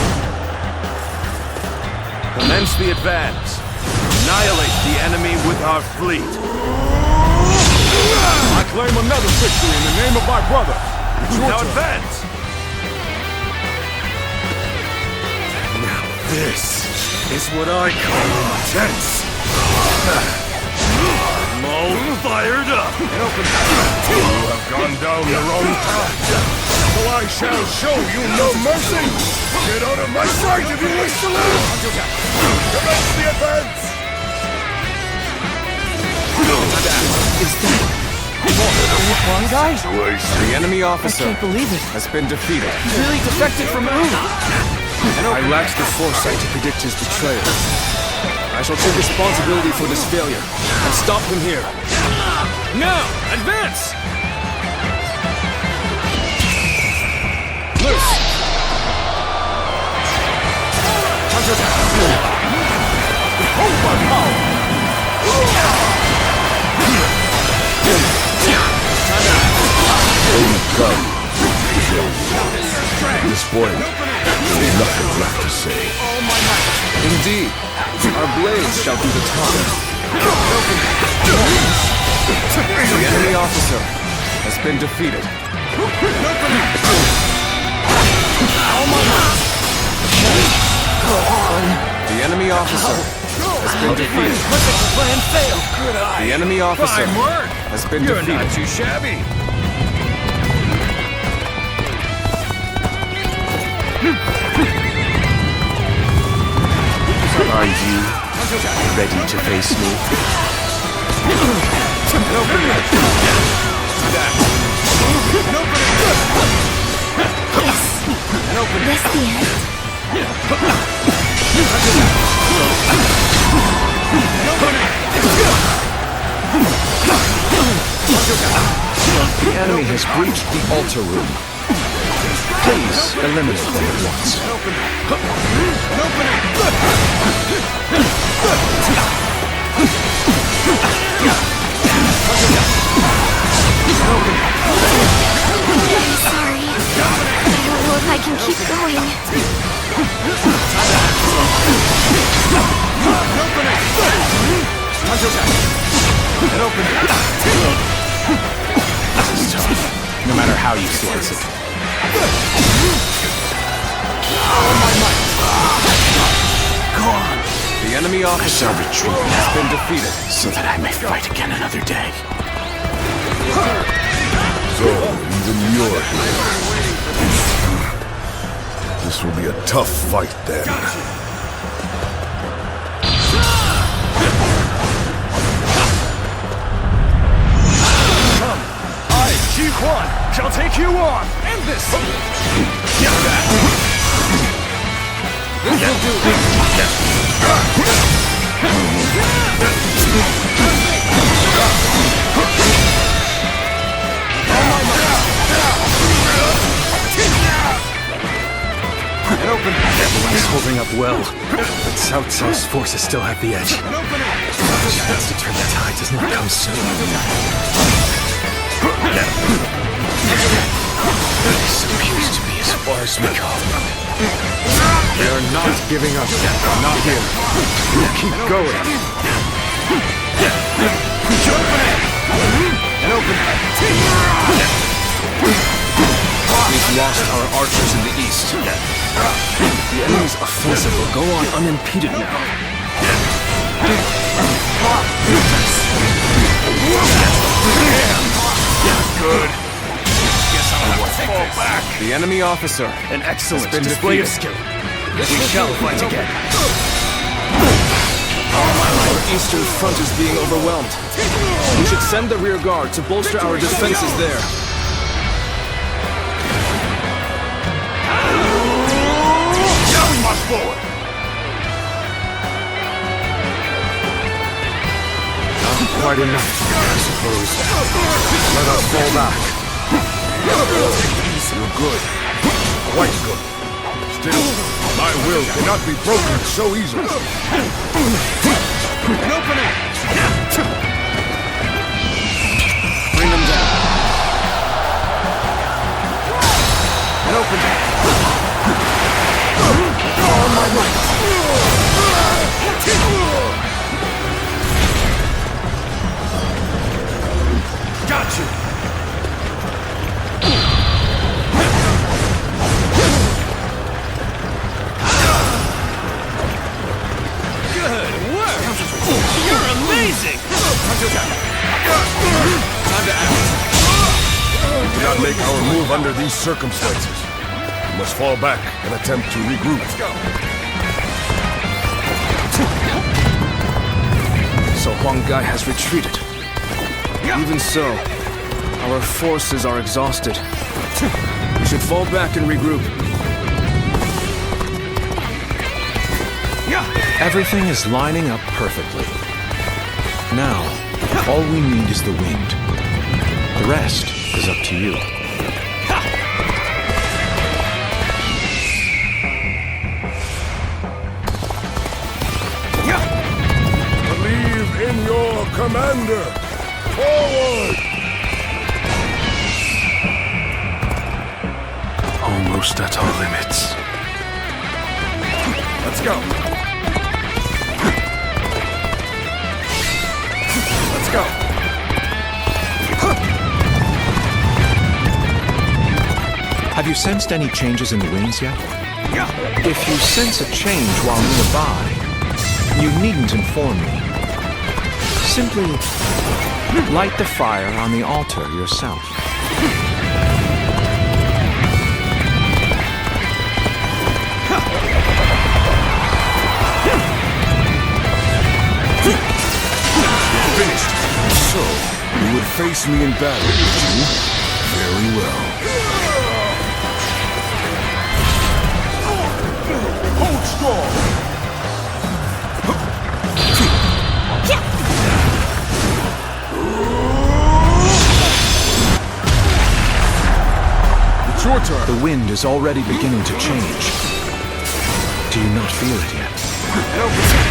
Commence the advance. Annihilate the enemy with our fleet. I claim another victory in the name of my brother. Now advance! Now this is what I call intense. I'm all fired up. You have gone down the wrong path, so I shall show you no mercy. Get out of my sight if you wish to live. Commence the advance. Is that one guy? The enemy officer I can't believe it. has been defeated. He really defected from Oon. I lacked the foresight to predict his betrayal. I shall take responsibility for this failure and stop him here. Now, advance! Loose! Hold my power. Come. At this point, there's nothing left to say. Indeed, our blades shall do the talking. The enemy officer has been defeated. The enemy officer has been defeated. Plan failed. Good eye. The enemy officer Fine work. has been You're defeated. not too shabby. Are you ready to face me? That's the end. The enemy has breached the altar room. Please eliminate them at once. I'm sorry. I don't know if I can keep going. No matter how you slice it. Go on. The enemy officer has been defeated, so that I may fight again another day. So, even you're here. This will be a tough fight then. I, Ji Quan, shall take you on. End this. This will do. Everyone's holding up well, but Cao Cao's forces still have the edge. The chance to turn the tide does not come soon. This appears to be as far as we go. We are not giving up. Not here. We'll keep going. We've lost our archers in the east. The enemy's offensive will go on unimpeded now. Good. Guess I'll have to fall back. The enemy officer. An excellent has been display defeated. of skill. We shall fight again. Our eastern front is being overwhelmed. We should send the rear guard to bolster our defenses there. Now we march forward. Not quite enough, I suppose. Let us fall back. You're good. Quite good. Still, my will cannot be broken so easily. An opening! Bring them down. An opening! All my might. Got you! Good work! You're amazing! Time to act. We cannot make our move under these circumstances. We must fall back and attempt to regroup. Let's go. So Huang Gai has retreated. Even so, our forces are exhausted. We should fall back and regroup. Everything is lining up perfectly. Now, all we need is the wind. The rest is up to you. Believe in your commander. Forward! Almost at our limits. Let's go. Let's go. Have you sensed any changes in the winds yet? If you sense a change while nearby, you needn't inform me. Simply light the fire on the altar yourself. Finished. So, you would face me in battle, would you? Very well. Hold strong! It's your turn. The wind is already beginning to change. Do you not feel it yet? An opening!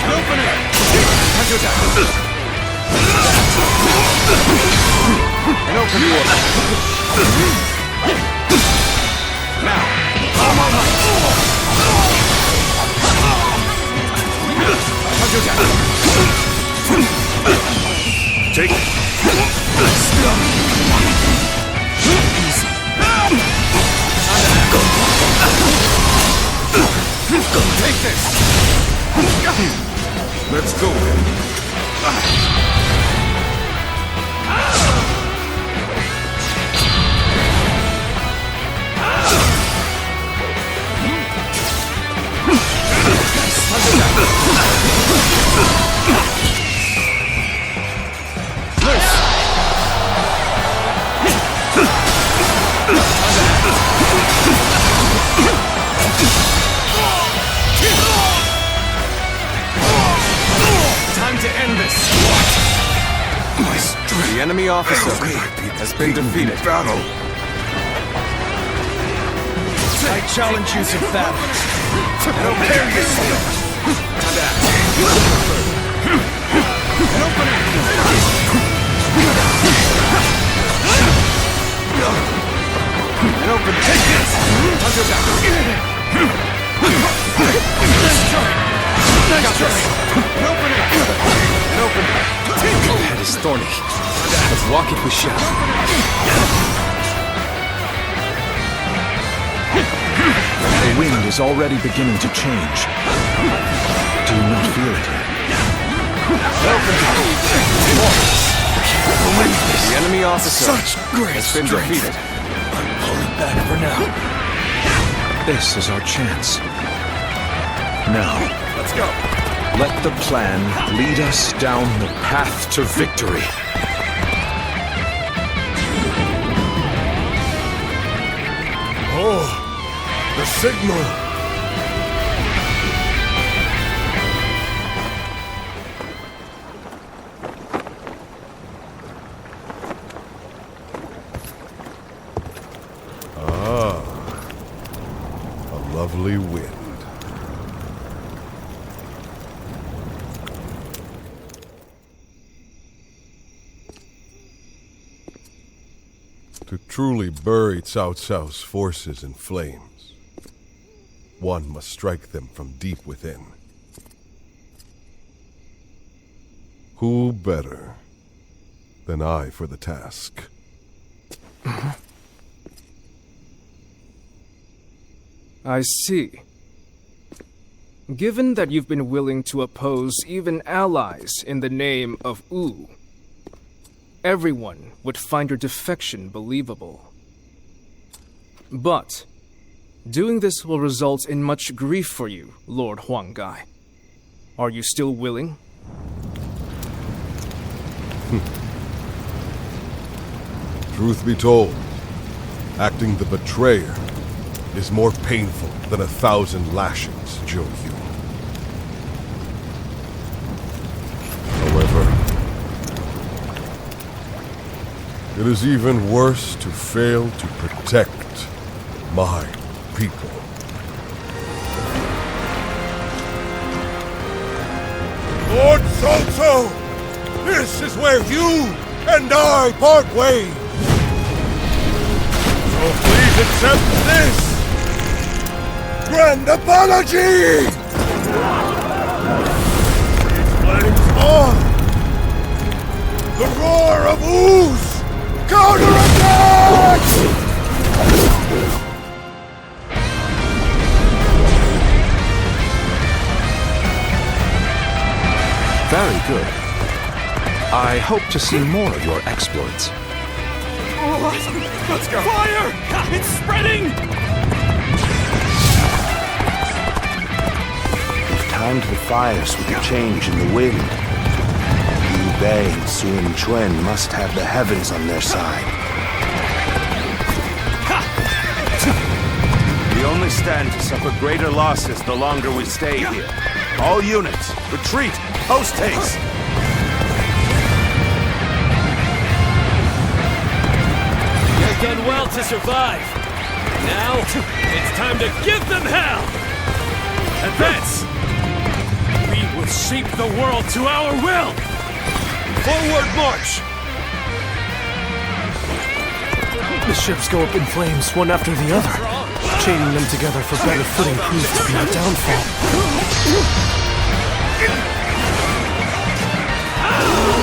An opening! Time to attack! An opening order! Now! All my might! Time to attack! Take it! Easy! Take this! Let's go then. Time to end this! My strength. The enemy officer has been defeated. Battle. I challenge you to battle. And obey this. Time to act. An opening! An opening! Take this! Time to attack. Nice try! Nice try! An opening! An opening! The head is thorny, but walk it we shall. The wind is already beginning to change. Do you not feel it yet? The enemy officer has been defeated. I'm pulling back for now. This is our chance. Now, Let's go. let the plan lead us down the path to victory. Oh, the signal. lovely wind. To truly bury Cao Cao's forces in flames, one must strike them from deep within. Who better than I for the task? I see. Given that you've been willing to oppose even allies in the name of Wu, everyone would find your defection believable. But doing this will result in much grief for you, Lord Huanggai. Are you still willing? Truth be told, acting the betrayer is more painful than 1,000 lashings, Zhou Yu. However, it is even worse to fail to protect my people. Lord Cao Cao, this is where you and I part ways. So please accept this grand apology! These flames on! The roar of ooze! Counterattack! Very good. I hope to see more of your exploits. Let's go! Fire! It's spreading! You've timed the fires with the change in the wind. Liu Bei and Sun Quan must have the heavens on their side. We only stand to suffer greater losses the longer we stay here. All units, retreat! Post haste! You've done well to survive. Now, it's time to give them hell! Advance! We will shape the world to our will! Forward march! The ships go up in flames, one after the other. Chaining them together for better footing proved to be our downfall.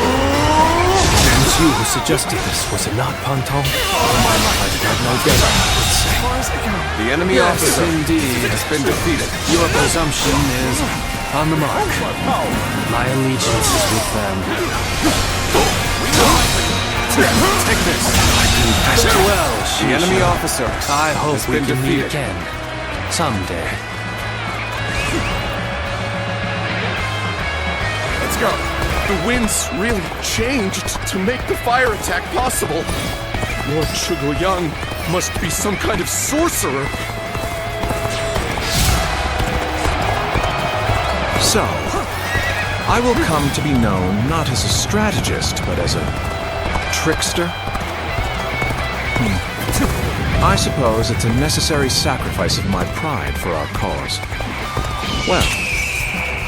It was you who suggested this, was it not, Pantong? I did not know better, I would say. The enemy officer indeed has been defeated. Your presumption is on the mark. My allegiance is with them. Take this. Farewell, The enemy officer I hope has we been can meet defeated. again. Someday. Let's go. The winds really changed to make the fire attack possible. Lord Zhuge must be some kind of sorcerer. So, I will come to be known not as a strategist, but as a trickster? I suppose it's a necessary sacrifice of my pride for our cause. Well,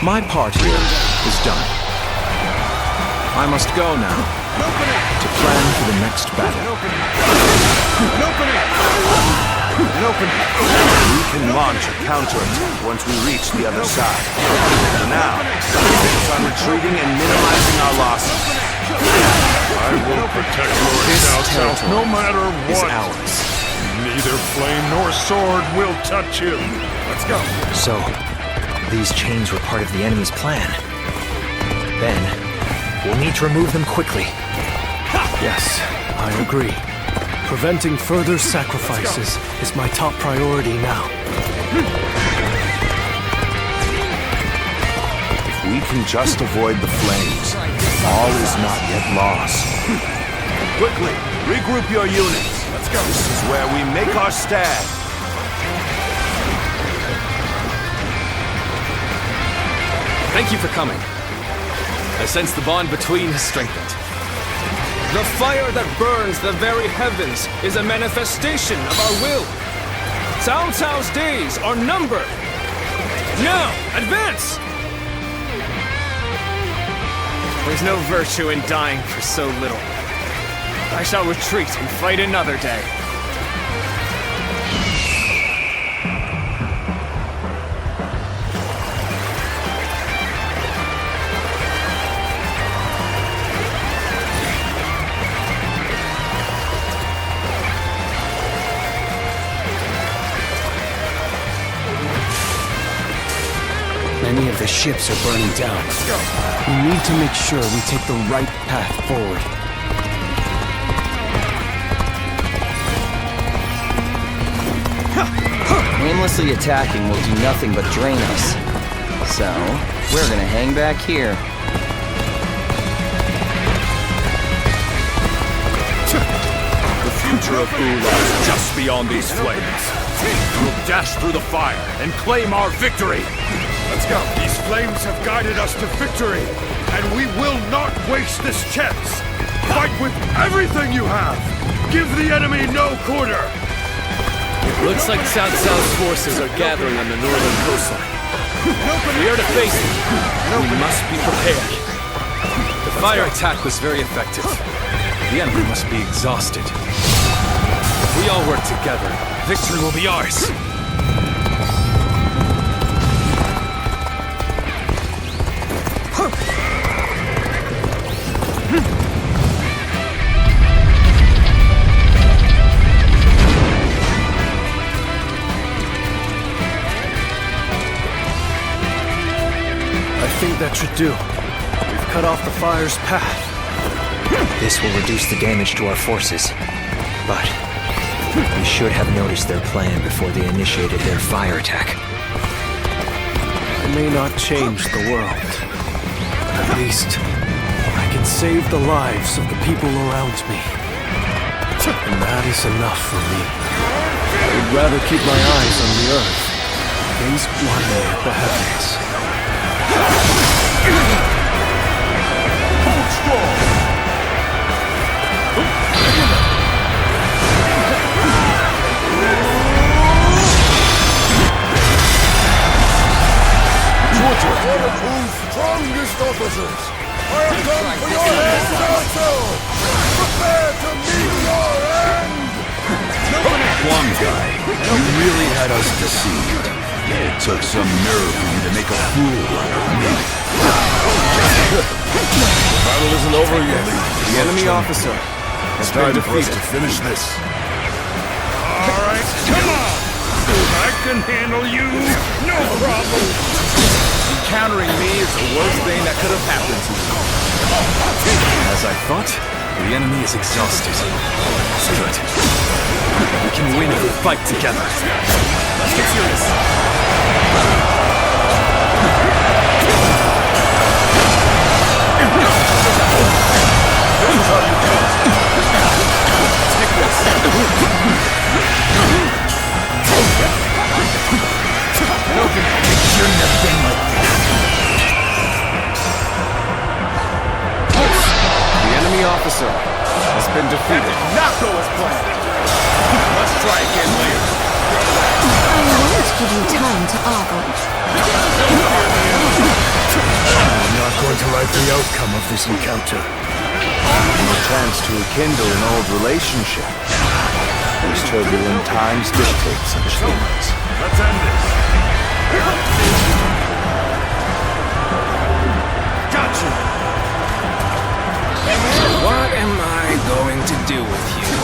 my part here is done. I must go now to plan for the next battle. We can launch a counterattack once we reach the other side. For now, focus on retreating and minimizing our losses. I will protect Lord Cao Cao no matter Is what. ours. Neither flame nor sword will touch him. Let's go. So, these chains were part of the enemy's plan. Then, we'll need to remove them quickly. Yes, I agree. Preventing further sacrifices is my top priority now. If we can just avoid the flames, all is not yet lost. Quickly, regroup your units. Let's go. This is where we make our stand. Thank you for coming. I sense the bond between has strengthened. The fire that burns the very heavens is a manifestation of our will. Cao Cao's days are numbered! Now, advance! There's no virtue in dying for so little. I shall retreat and fight another day. Many of the ships are burning down. We need to make sure we take the right path forward. Aimlessly attacking will do nothing but drain us. So, we're gonna hang back here. The future of Wu lies just beyond these flames. We'll dash through the fire and claim our victory. Let's go. These flames have guided us to victory, and we will not waste this chance. Fight with everything you have. Give the enemy no quarter. Looks like Cao Cao's forces are gathering on the northern coastline. We are to face them. We must be prepared. The fire attack was very effective. The enemy must be exhausted. If we all work together, victory will be ours. I think that should do. We've cut off the fire's path. This will reduce the damage to our forces. But we should have noticed their plan before they initiated their fire attack. I may not change the world, but at least I can save the lives of the people around me. And that is enough for me. I'd rather keep my eyes on the earth, gaze blindly at the heavens. Hold strong! Georgia, one of whose strongest officers! I have come for your hand also! Prepare to meet your end! One guy, you really had us deceived. It took some nerve for you to make a fool out of me. The battle isn't over yet. The enemy officer has been defeated. To finish this. All right, come on! I can handle you, no problem! Encountering me is the worst thing that could have happened to you. As I thought, the enemy is exhausted. Good. We can win if we fight together. Let's get serious. Take this. Shouldn't have been like The enemy officer has been defeated. Not go as planned. Let's try again later. I won't give you time to argue. I'm not going to like the outcome of this encounter. A chance to rekindle an old relationship. These turbulent times dictate such things. Let's end this. Gotcha! What am I going to do with you?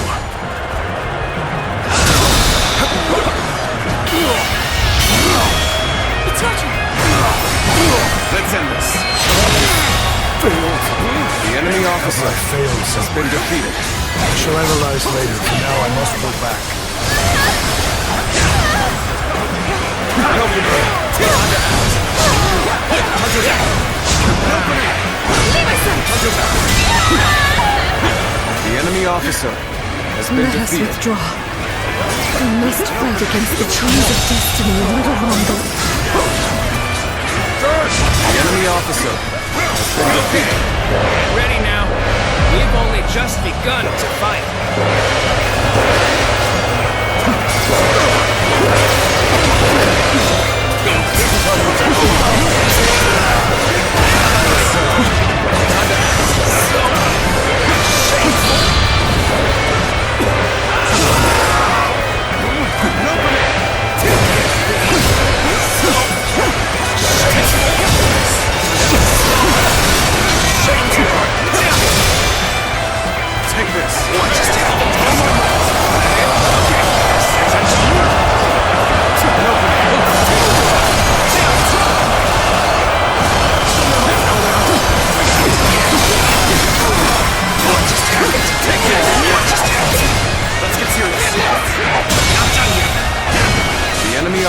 Let's end this. The enemy officer has been defeated. I shall analyze later. For now, I must go back. The enemy officer has been Let us defeated. withdraw. We must fight against the chains of destiny a little longer. The enemy officer has been defeated. Ready now. We've only just begun to fight.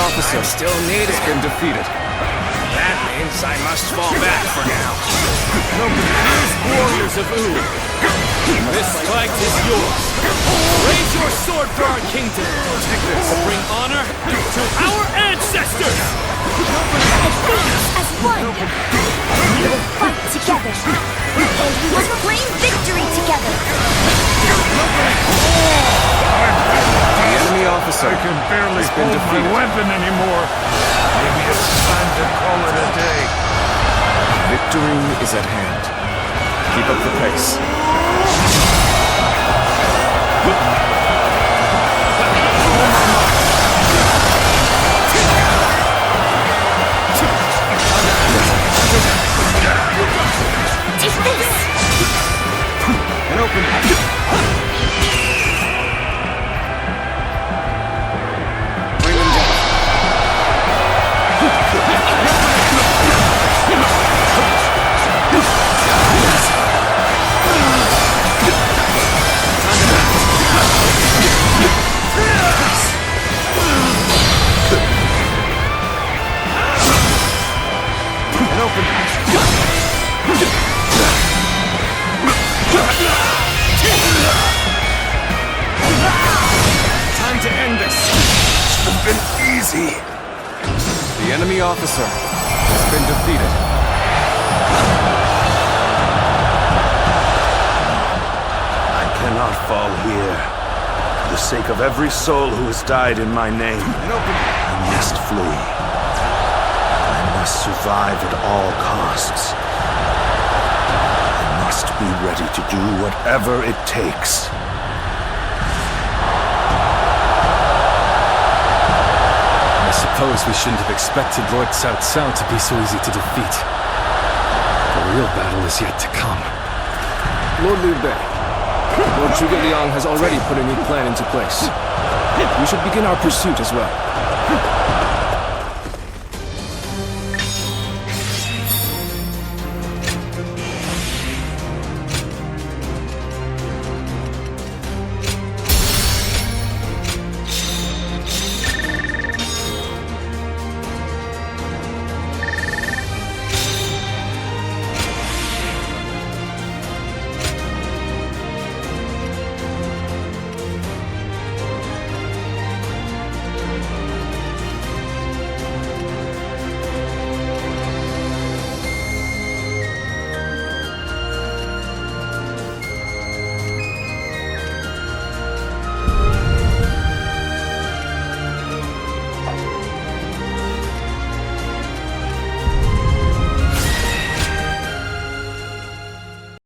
officer still needed. has been defeated. That means I must fall back for now. These warriors of U, this fight is yours. Raise your sword for our kingdom. To bring honor to our ancestors. As one, we will fight together. We will claim victory together. The enemy officer I can barely has been hold my defeated. weapon anymore. Maybe it's time to call it a day. Victory is at hand. Keep up the pace. Take this! And open. Bring them down. And open. Time to end this. Should have been easy. The enemy officer has been defeated. I cannot fall here. For the sake of every soul who has died in my name, I must flee. I must survive at all costs. I must be ready to do whatever it takes. I suppose we shouldn't have expected Lord Cao Cao to be so easy to defeat. The real battle is yet to come. Lord Liu Bei, Lord Zhuge Liang has already put a new plan into place. We should begin our pursuit as well.